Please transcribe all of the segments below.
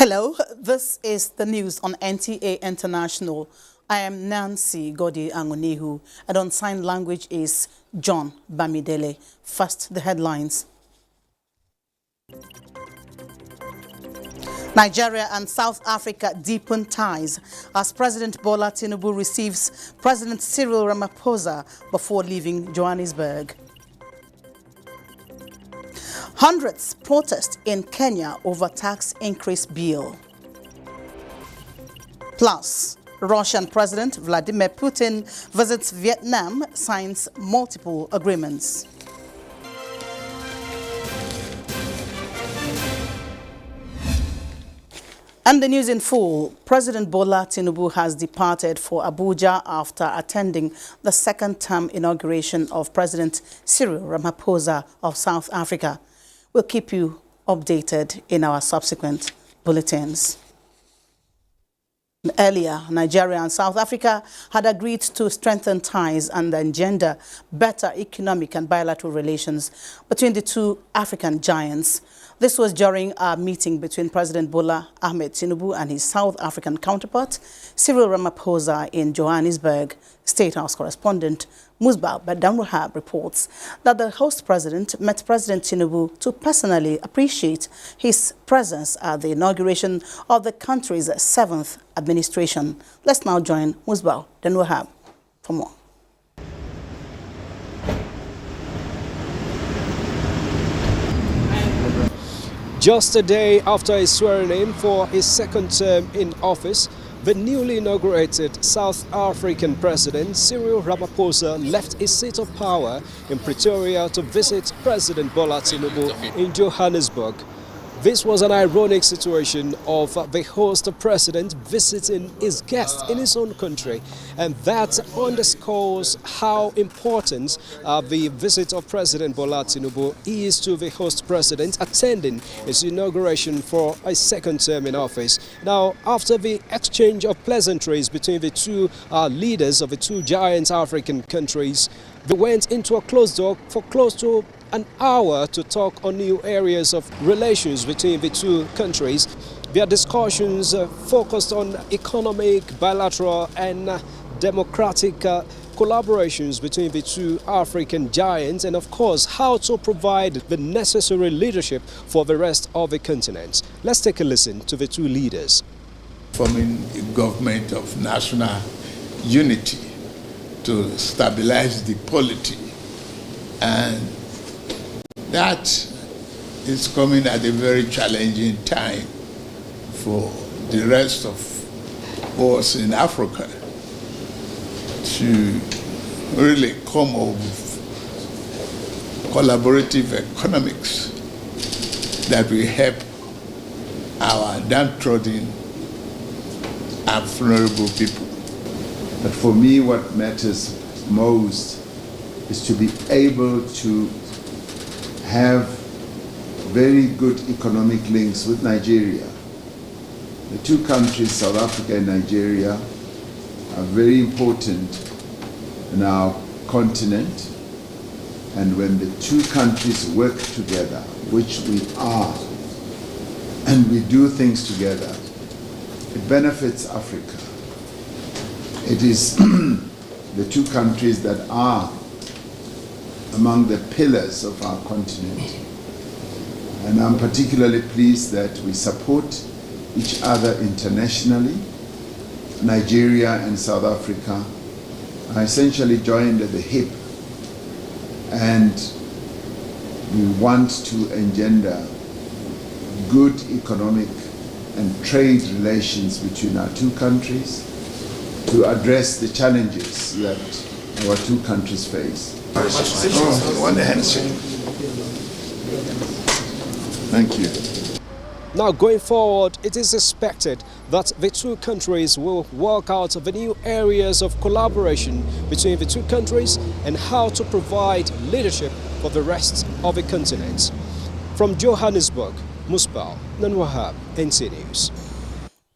Hello, this is the news on NTA International. I am Nancy Godi Angonihu, and on sign language is John Bamidele. First, the headlines. Nigeria and South Africa deepen ties as President Bola Tinubu receives President Cyril Ramaphosa before leaving Johannesburg. Hundreds protest in Kenya over tax increase bill. Plus, Russian President Vladimir Putin visits Vietnam, signs multiple agreements. And the news in full. President Bola Tinubu has departed for Abuja after attending the second-term inauguration of President Cyril Ramaphosa of South Africa. We'll keep you updated in our subsequent bulletins. Earlier, Nigeria and South Africa had agreed to strengthen ties and engender better economic and bilateral relations between the two African giants. This was during a meeting between President Bola Ahmed Tinubu and his South African counterpart, Cyril Ramaphosa, in Johannesburg. State House correspondent Musbah Badamrahab reports that the host president met President Tinubu to personally appreciate his presence at the inauguration of the country's 7th administration. Let's now join Musbah Badamrahab for more. Just a day after his swearing in for his second term in office, the newly inaugurated South African President Cyril Ramaphosa left his seat of power in Pretoria to visit President Bola Tinubu in Johannesburg. This was an ironic situation of the host president visiting his guest in his own country, and that underscores how important the visit of President Bola Tinubu is to the host president attending his inauguration for a second term in office. Now, after the exchange of pleasantries between the two leaders of the two giant African countries, they went into a closed door for close to an hour to talk on new areas of relations between the two countries. Their discussions focused on economic, bilateral and democratic collaborations between the two African giants, and of course how to provide the necessary leadership for the rest of the continent. Let's take a listen to the two leaders. Forming a government of national unity to stabilize the polity, and that is coming at a very challenging time for the rest of us in Africa to really come up with collaborative economics that will help our downtrodden and vulnerable people. But for me, what matters most is to be able to have very good economic links with Nigeria. The two countries, South Africa and Nigeria, are very important in our continent, and when the two countries work together, which we are, and we do things together, it benefits Africa. It is the two countries that are among the pillars of our continent. And I'm particularly pleased that we support each other internationally. Nigeria and South Africa are essentially joined at the hip, and we want to engender good economic and trade relations between our two countries to address the challenges that our two countries face. Thank you. Now, going forward, it is expected that the two countries will work out the new areas of collaboration between the two countries and how to provide leadership for the rest of the continent. From Johannesburg, Musbah Badamrahab, NTA News.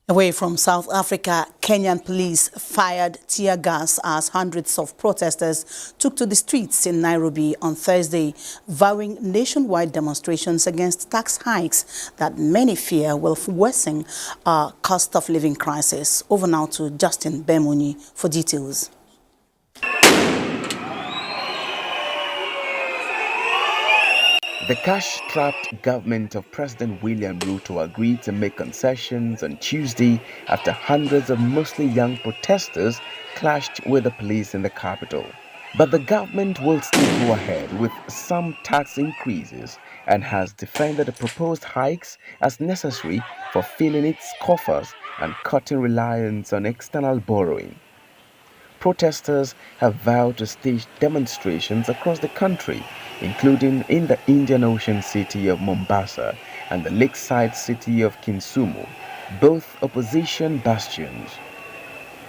Away from South Africa, Kenyan police fired tear gas as hundreds of protesters took to the streets in Nairobi on Thursday, vowing nationwide demonstrations against tax hikes that many fear will worsen our cost of living crisis. Over now to Justin Bemunyi for details. The cash-strapped government of President William Ruto agreed to make concessions on Tuesday after hundreds of mostly young protesters clashed with the police in the capital. But the government will still go ahead with some tax increases and has defended the proposed hikes as necessary for filling its coffers and cutting reliance on external borrowing. Protesters have vowed to stage demonstrations across the country, including in the Indian Ocean city of Mombasa and the lakeside city of Kisumu, both opposition bastions.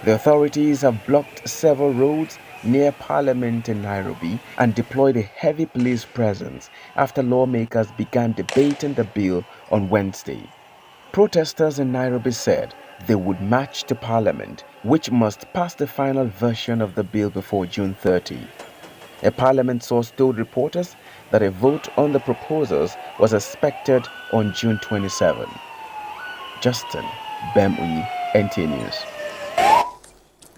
The authorities have blocked several roads near Parliament in Nairobi and deployed a heavy police presence after lawmakers began debating the bill on Wednesday. Protesters in Nairobi said they would march to Parliament, which must pass the final version of the bill before June 30. A Parliament source told reporters that a vote on the proposals was expected on June 27. Justin Bemunyi, NTA News.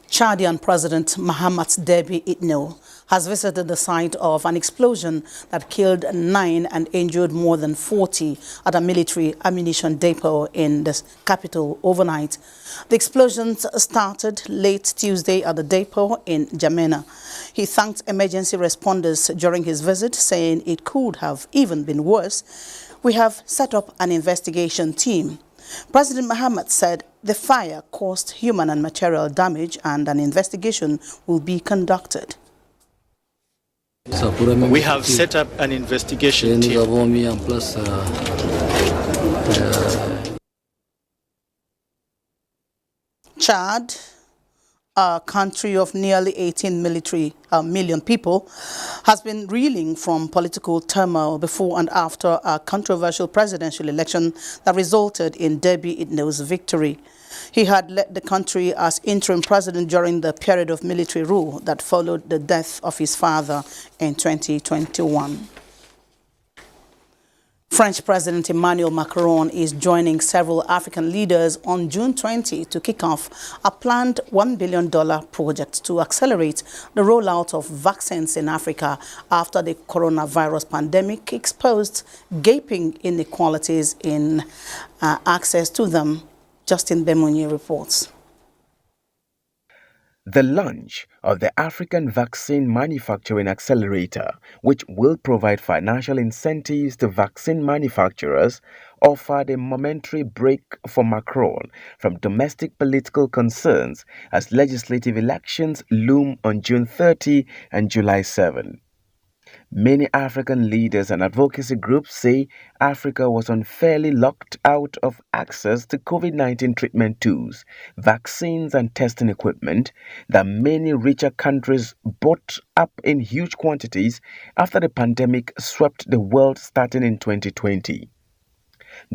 Chadian President Mahamat Déby Itno has visited the site of an explosion that killed 9 and injured more than 40 at a military ammunition depot in the capital overnight. The explosions started late Tuesday at the depot in Jamena. He thanked emergency responders during his visit, saying it could have even been worse. We have set up an investigation team. President Mahamat said the fire caused human and material damage and an investigation will be conducted. We have set up an investigation team. Chad, a country of nearly 18 million people, has been reeling from political turmoil before and after a controversial presidential election that resulted in Déby Itno's victory. He had led the country as interim president during the period of military rule that followed the death of his father in 2021. French President Emmanuel Macron is joining several African leaders on June 20 to kick off a planned $1 billion project to accelerate the rollout of vaccines in Africa after the coronavirus pandemic exposed gaping inequalities in access to them. Justin Bemunyi reports. The launch of the African Vaccine Manufacturing Accelerator, which will provide financial incentives to vaccine manufacturers, offered a momentary break for Macron from domestic political concerns as legislative elections loom on June 30 and July 7. Many African leaders and advocacy groups say Africa was unfairly locked out of access to COVID-19 treatment tools, vaccines and testing equipment that many richer countries bought up in huge quantities after the pandemic swept the world starting in 2020.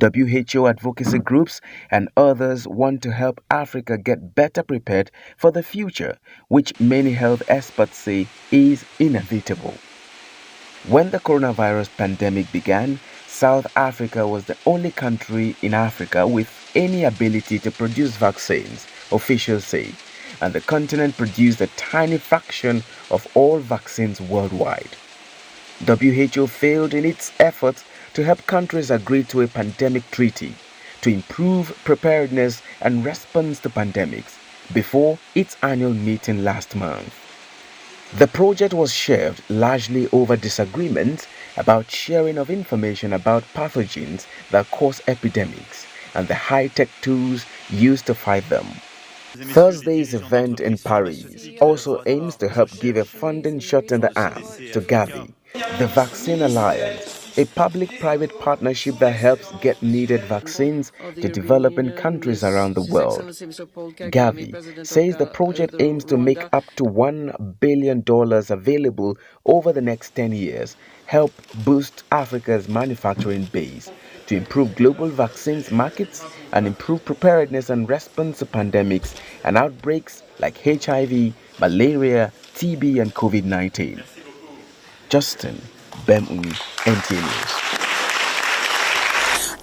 WHO advocacy groups and others want to help Africa get better prepared for the future, which many health experts say is inevitable. When the coronavirus pandemic began, South Africa was the only country in Africa with any ability to produce vaccines, officials say, and the continent produced a tiny fraction of all vaccines worldwide. WHO failed in its efforts to help countries agree to a pandemic treaty to improve preparedness and response to pandemics before its annual meeting last month. The project was shelved largely over disagreements about sharing of information about pathogens that cause epidemics and the high-tech tools used to fight them. Thursday's event in Paris also aims to help give a funding shot in the arm to Gavi, the Vaccine Alliance, a public-private partnership that helps get needed vaccines to developing countries around the world. Gavi says the project aims to make up to $1 billion available over the next 10 years, help boost Africa's manufacturing base, to improve global vaccines markets and improve preparedness and response to pandemics and outbreaks like HIV, malaria, TB, and COVID-19. Justin Bemunyi, NTA News.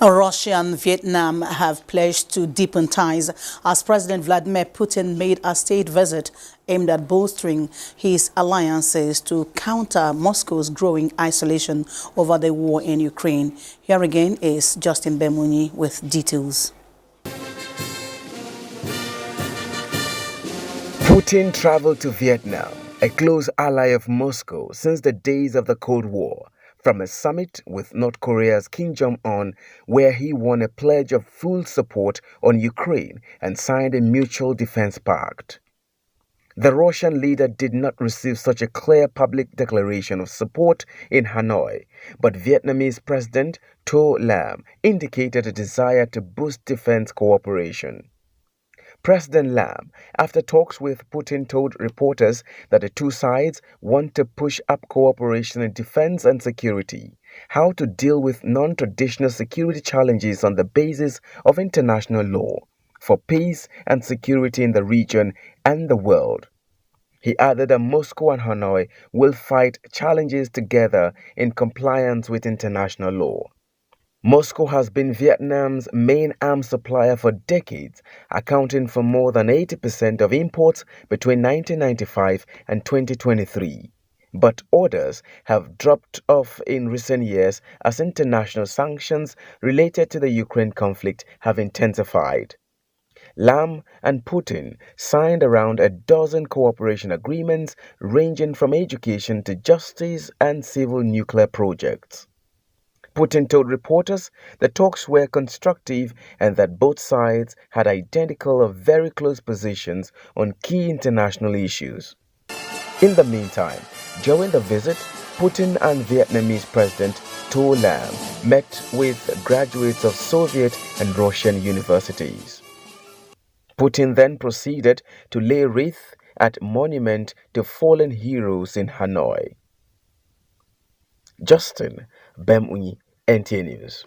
Russia and Vietnam have pledged to deepen ties as President Vladimir Putin made a state visit aimed at bolstering his alliances to counter Moscow's growing isolation over the war in Ukraine. Here again is Justin Bemunyi with details. Putin traveled to Vietnam, a close ally of Moscow since the days of the Cold War, from a summit with North Korea's Kim Jong-un, where he won a pledge of full support on Ukraine and signed a mutual defense pact. The Russian leader did not receive such a clear public declaration of support in Hanoi, but Vietnamese President To Lam indicated a desire to boost defense cooperation. President Lam, after talks with Putin, told reporters that the two sides want to push up cooperation in defense and security, how to deal with non-traditional security challenges on the basis of international law, for peace and security in the region and the world. He added that Moscow and Hanoi will fight challenges together in compliance with international law. Moscow has been Vietnam's main arms supplier for decades, accounting for more than 80% of imports between 1995 and 2023. But orders have dropped off in recent years as international sanctions related to the Ukraine conflict have intensified. Lam and Putin signed around a dozen cooperation agreements ranging from education to justice and civil nuclear projects. Putin told reporters the talks were constructive and that both sides had identical or very close positions on key international issues. In the meantime, during the visit, Putin and Vietnamese President To Lam met with graduates of Soviet and Russian universities. Putin then proceeded to lay wreath at Monument to Fallen Heroes in Hanoi. Justin Bemunyi, NTA News.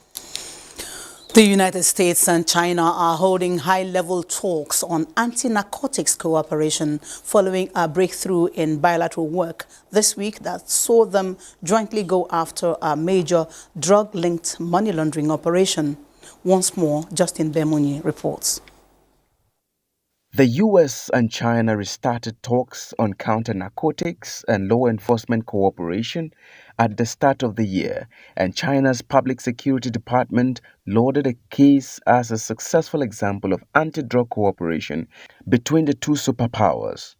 The United States and China are holding high-level talks on anti-narcotics cooperation following a breakthrough in bilateral work this week that saw them jointly go after a major drug-linked money laundering operation. Once more, Justin Bemunyi reports. The U.S. and China restarted talks on counter-narcotics and law enforcement cooperation at the start of the year, and China's Public Security Department lauded the case as a successful example of anti-drug cooperation between the two superpowers.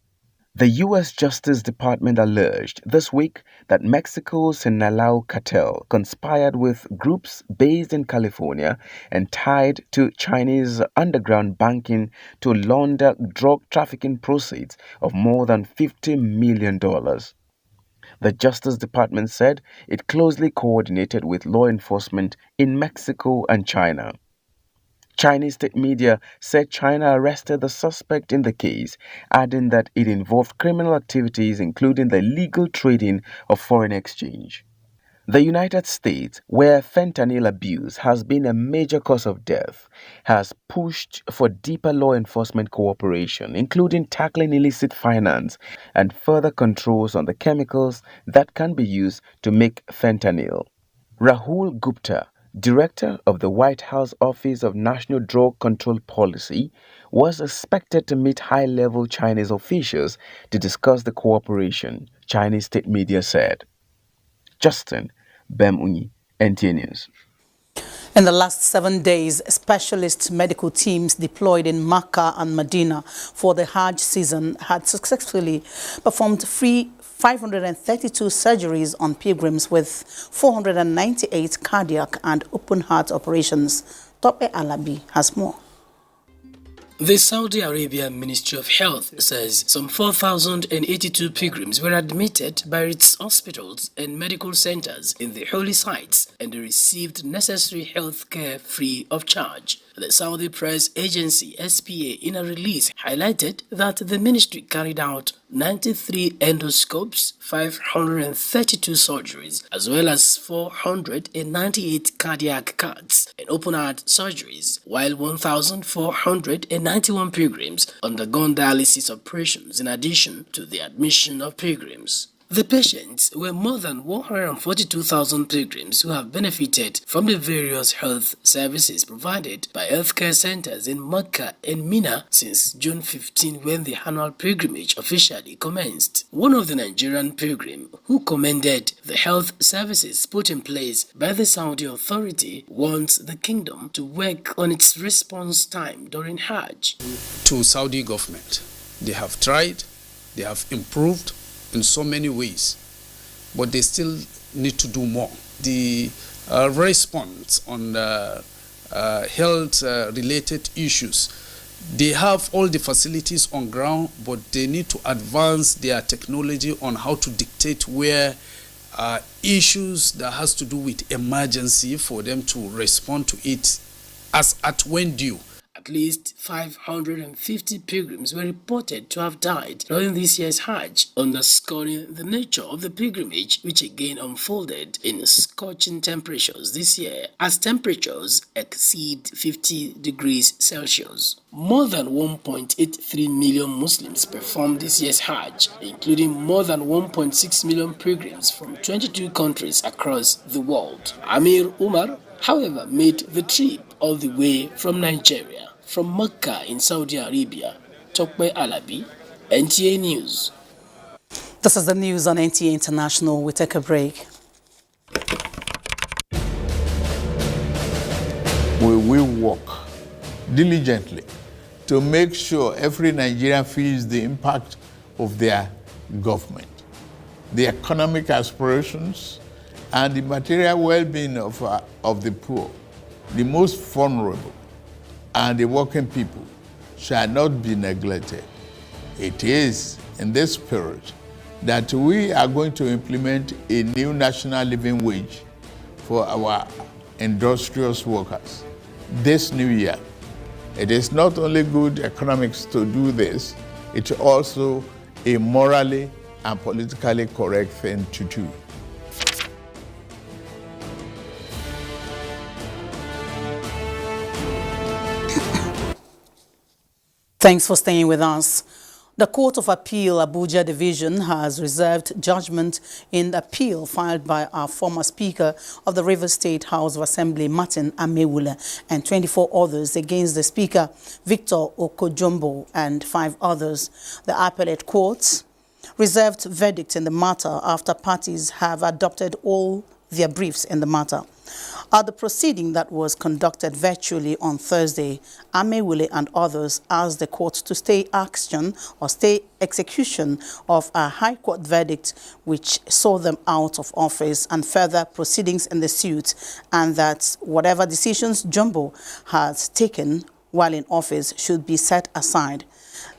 The U.S. Justice Department alleged this week that Mexico's Sinaloa cartel conspired with groups based in California and tied to Chinese underground banking to launder drug trafficking proceeds of more than $50 million. The Justice Department said it closely coordinated with law enforcement in Mexico and China. Chinese state media said China arrested the suspect in the case, adding that it involved criminal activities including the illegal trading of foreign exchange. The United States, where fentanyl abuse has been a major cause of death, has pushed for deeper law enforcement cooperation, including tackling illicit finance and further controls on the chemicals that can be used to make fentanyl. Rahul Gupta, Director of the White House Office of National Drug Control Policy, was expected to meet high-level Chinese officials to discuss the cooperation, Chinese state media said. Justin Bemunyi, NTA News. In the last 7 days, specialist medical teams deployed in Makkah and Medina for the Hajj season had successfully performed 532 surgeries on pilgrims with 498 cardiac and open heart operations. Tope Alabi has more. The Saudi Arabia Ministry of Health says some 4,082 pilgrims were admitted by its hospitals and medical centers in the holy sites and they received necessary health care free of charge. The Saudi press agency SPA in a release highlighted that the ministry carried out 93 endoscopes, 532 surgeries, as well as 498 cardiac cuts and open-heart surgeries, while 1,491 pilgrims undergone dialysis operations in addition to the admission of pilgrims. The patients were more than 142,000 pilgrims who have benefited from the various health services provided by healthcare centers in Mecca and Mina since June 15, when the annual pilgrimage officially commenced. One of the Nigerian pilgrims who commended the health services put in place by the Saudi authority wants the kingdom to work on its response time during Hajj. To Saudi government, they have tried, they have improved in so many ways, but they still need to do more. The response on health-related issues, they have all the facilities on ground, but they need to advance their technology on how to dictate where issues that has to do with emergency for them to respond to it as at when due. At least 550 pilgrims were reported to have died during this year's Hajj, underscoring the nature of the pilgrimage, which again unfolded in scorching temperatures this year, as temperatures exceed 50 degrees Celsius. More than 1.83 million Muslims performed this year's Hajj, including more than 1.6 million pilgrims from 22 countries across the world. Amir Umar, however, made the trip all the way from Nigeria. From Mecca in Saudi Arabia, Tokpe Alabi, NTA News. This is the news on NTA International. We take a break. We will work diligently to make sure every Nigerian feels the impact of their government, the economic aspirations, and the material well-being of the poor, the most vulnerable, and the working people shall not be neglected. It is in this spirit that we are going to implement a new national living wage for our industrious workers this new year. It is not only good economics to do this, it's also a morally and politically correct thing to do. Thanks for staying with us. The Court of Appeal Abuja Division has reserved judgment in the appeal filed by our former Speaker of the Rivers State House of Assembly, Martin Amewule, and 24 others against the Speaker, Victor Okojumbo, and 5 others. The appellate court reserved verdict in the matter after parties have adopted all their briefs in the matter. At the proceeding that was conducted virtually on Thursday, Amewule and others asked the court to stay execution of a High Court verdict which saw them out of office and further proceedings in the suit, and that whatever decisions Jumbo has taken while in office should be set aside.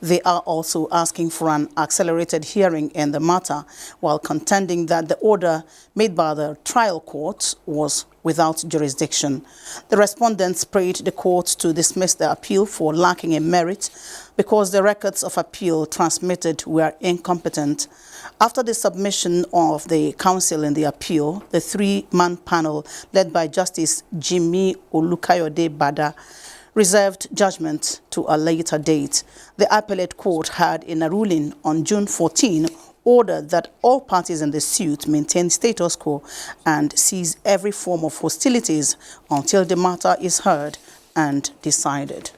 They are also asking for an accelerated hearing in the matter, while contending that the order made by the trial court was without jurisdiction. The respondents prayed the court to dismiss the appeal for lacking in merit because the records of appeal transmitted were incompetent. After the submission of the counsel in the appeal, the 3-man panel led by Justice Jimmy Olukayode Bada reserved judgment to a later date. The appellate court had, in a ruling on June 14, ordered that all parties in the suit maintain status quo and cease every form of hostilities until the matter is heard and decided.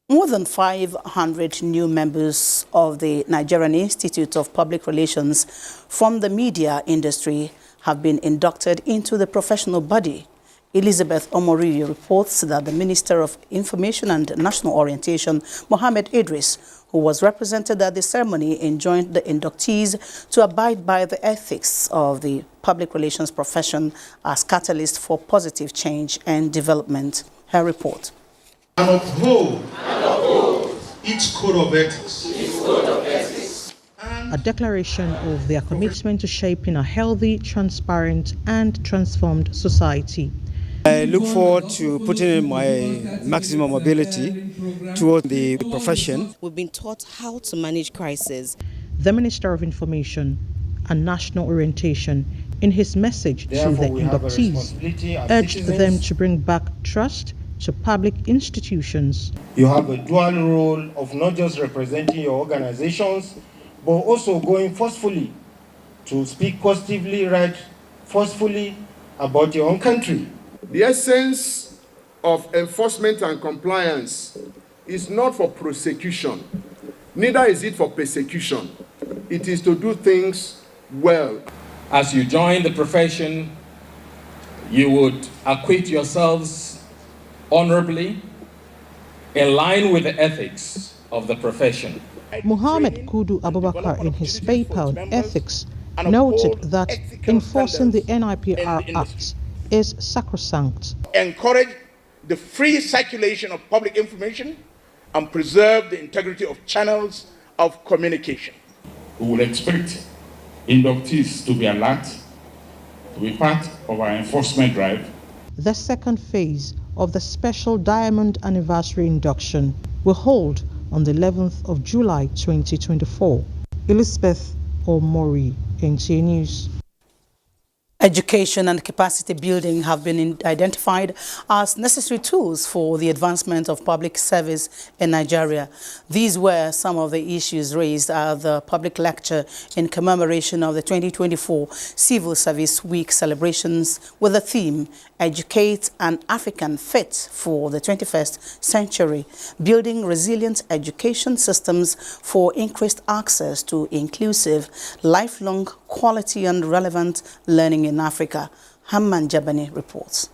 More than 500 new members of the Nigerian Institute of Public Relations from the media industry have been inducted into the professional body. Elizabeth Omoriri reports that the Minister of Information and National Orientation, Mohammed Idris, who was represented at the ceremony, enjoined the inductees to abide by the ethics of the public relations profession as catalyst for positive change and development. Her report. And uphold each code of ethics. A declaration of their commitment to shaping a healthy, transparent, and transformed society. I look forward to putting in my maximum ability towards the profession. We've been taught how to manage crisis. The Minister of Information and National Orientation, In his message to the inductees, urged them to bring back trust to public institutions. You have a dual role of not just representing your organizations, but also going forcefully to speak positively, write forcefully about your own country. The essence of enforcement and compliance is not for prosecution, neither is it for persecution. It is to do things well. As you join the profession, you would acquit yourselves honorably, in line with the ethics of the profession. Muhammad Kudu Abubakar, in his paper on ethics, noted that enforcing the NIPR Act is sacrosanct. Encourage the free circulation of public information and preserve the integrity of channels of communication. We will expect inductees to be alert, to be part of our enforcement drive. The second phase of the special Diamond Anniversary induction will hold on the 11th of July 2024. Elizabeth Omori, NTA News. Education and capacity building have been identified as necessary tools for the advancement of public service in Nigeria. These were some of the issues raised at the public lecture in commemoration of the 2024 Civil Service Week celebrations with the theme, Educate an African Fit for the 21st Century, Building Resilient Education Systems for Increased Access to Inclusive, Lifelong, Quality and Relevant Learning in Africa. Hamman Jabani reports.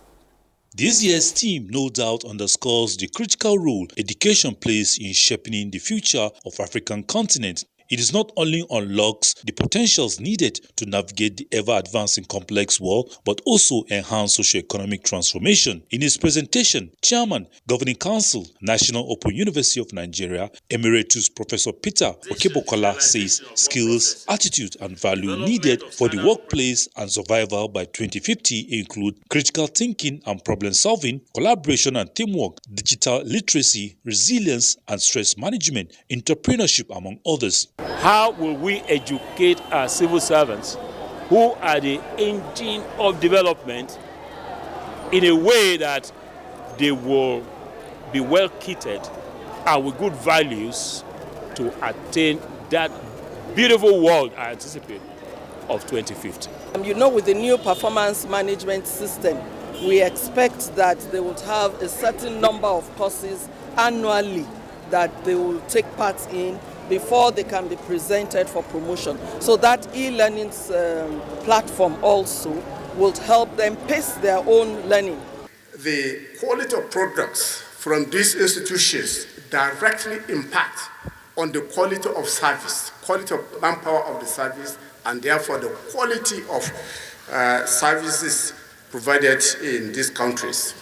This year's theme no doubt underscores the critical role education plays in shaping the future of African continent. It is not only unlocks the potentials needed to navigate the ever-advancing complex world, but also enhance socio-economic transformation. In his presentation, Chairman, Governing Council, National Open University of Nigeria, Emeritus Professor Peter Okebokola says skills, attitude and value needed for the workplace and survival by 2050 include critical thinking and problem solving, collaboration and teamwork, digital literacy, resilience and stress management, entrepreneurship, among others. How will we educate our civil servants who are the engine of development in a way that they will be well kitted and with good values to attain that beautiful world I anticipate of 2050? You know, with the new performance management system, we expect that they would have a certain number of courses annually that they will take part in before they can be presented for promotion. So that e-learning platform also will help them pace their own learning. The quality of products from these institutions directly impact on the quality of service, quality of manpower of the service, and therefore the quality of services provided in these countries.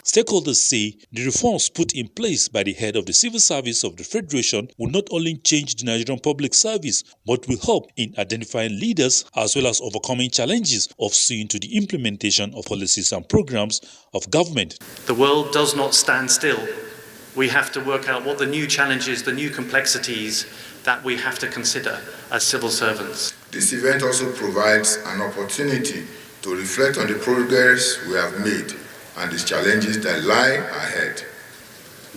Stakeholders say the reforms put in place by the head of the civil service of the Federation will not only change the Nigerian public service, but will help in identifying leaders as well as overcoming challenges of seeing to the implementation of policies and programs of government. The world does not stand still. We have to work out what the new challenges, the new complexities that we have to consider as civil servants. This event also provides an opportunity to reflect on the progress we have made and the challenges that lie ahead.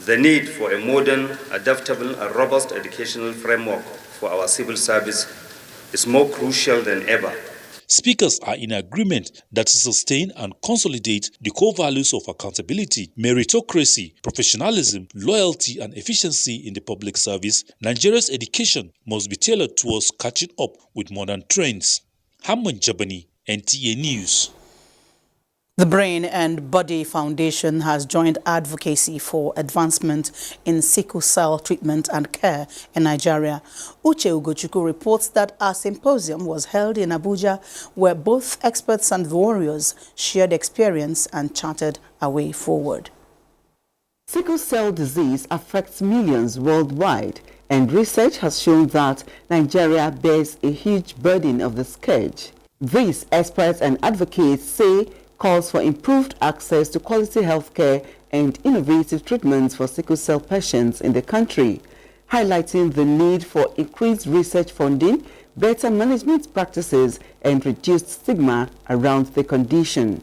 The need for a modern, adaptable and robust educational framework for our civil service is more crucial than ever. Speakers are in agreement that to sustain and consolidate the core values of accountability, meritocracy, professionalism, loyalty and efficiency in the public service, Nigeria's education must be tailored towards catching up with modern trends. Hamman Jabani, NTA News. The Brain and Body Foundation has joined advocacy for advancement in sickle cell treatment and care in Nigeria. Uche Ugochukwu reports that a symposium was held in Abuja where both experts and warriors shared experience and charted a way forward. Sickle cell disease affects millions worldwide, and research has shown that Nigeria bears a huge burden of the scourge. These experts and advocates say calls for improved access to quality healthcare and innovative treatments for sickle cell patients in the country, highlighting the need for increased research funding, better management practices and reduced stigma around the condition.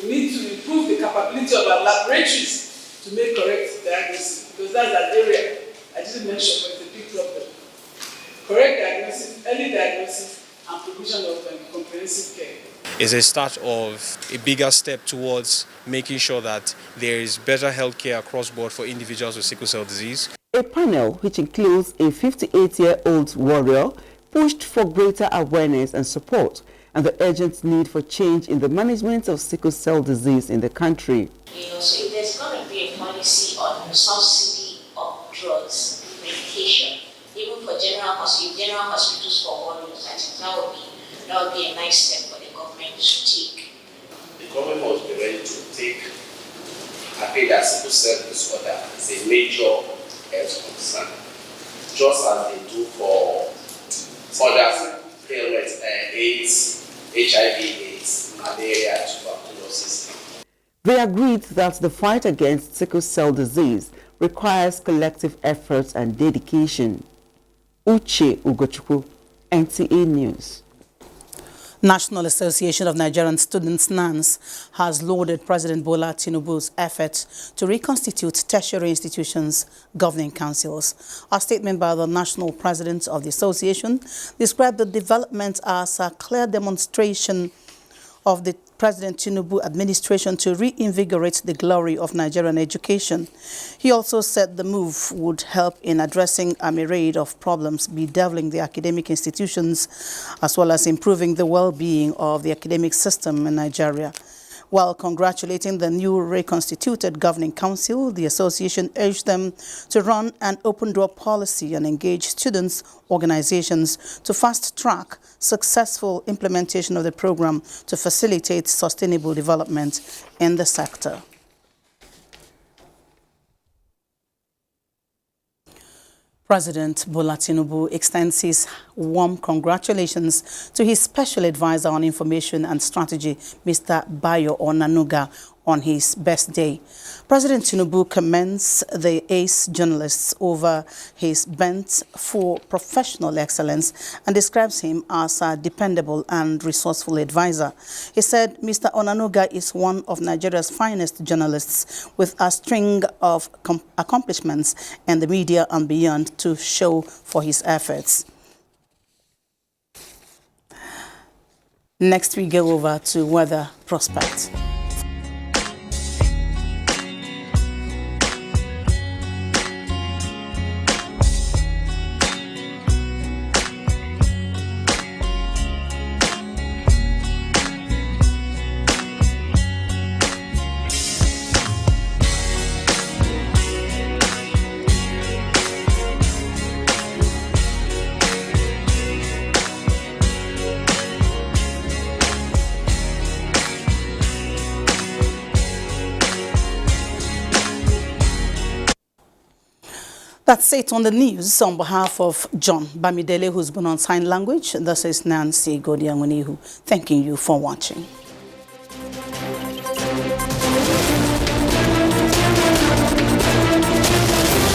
We need to improve the capability of our laboratories to make correct diagnosis, because that's an area I didn't mention, but it's a big problem. Correct diagnosis, early diagnosis, and provision of comprehensive care is a start of a bigger step towards making sure that there is better health care across board for individuals with sickle cell disease. A panel, which includes a 58-year-old warrior, pushed for greater awareness and support and the urgent need for change in the management of sickle cell disease in the country. So if there's going to be a policy on subsidy of drugs, medication, even for general hospitals for all use, I think that would be a nice step for the government to take. The government must be ready to take that sickle cell disorder as a major health concern, just as they do for other ailments, AIDS, HIV/AIDS, malaria, tuberculosis. They agreed that the fight against sickle cell disease requires collective efforts and dedication. Uche Ugochukwu, NTA News. National Association of Nigerian Students, NANS, has lauded President Bola Tinubu's efforts to reconstitute tertiary institutions' governing councils. A statement by the national president of the association described the development as a clear demonstration of the President Tinubu administration to reinvigorate the glory of Nigerian education. He also said the move would help in addressing a myriad of problems bedeviling the academic institutions, as well as improving the well-being of the academic system in Nigeria. While congratulating the new reconstituted governing council, the association urged them to run an open-door policy and engage students' organizations to fast-track successful implementation of the program to facilitate sustainable development in the sector. President Bola Tinubu extends his warm congratulations to his special advisor on information and strategy, Mr. Bayo Onanuga, on his best day. President Tinubu commends the ace journalists over his bent for professional excellence and describes him as a dependable and resourceful advisor. He said Mr. Onanuga is one of Nigeria's finest journalists with a string of accomplishments in the media and beyond to show for his efforts. Next we go over to weather prospects. That's it on the news. On behalf of John Bamidele, who's been on sign language, this is Nancy Godiangwanihu, thanking you for watching.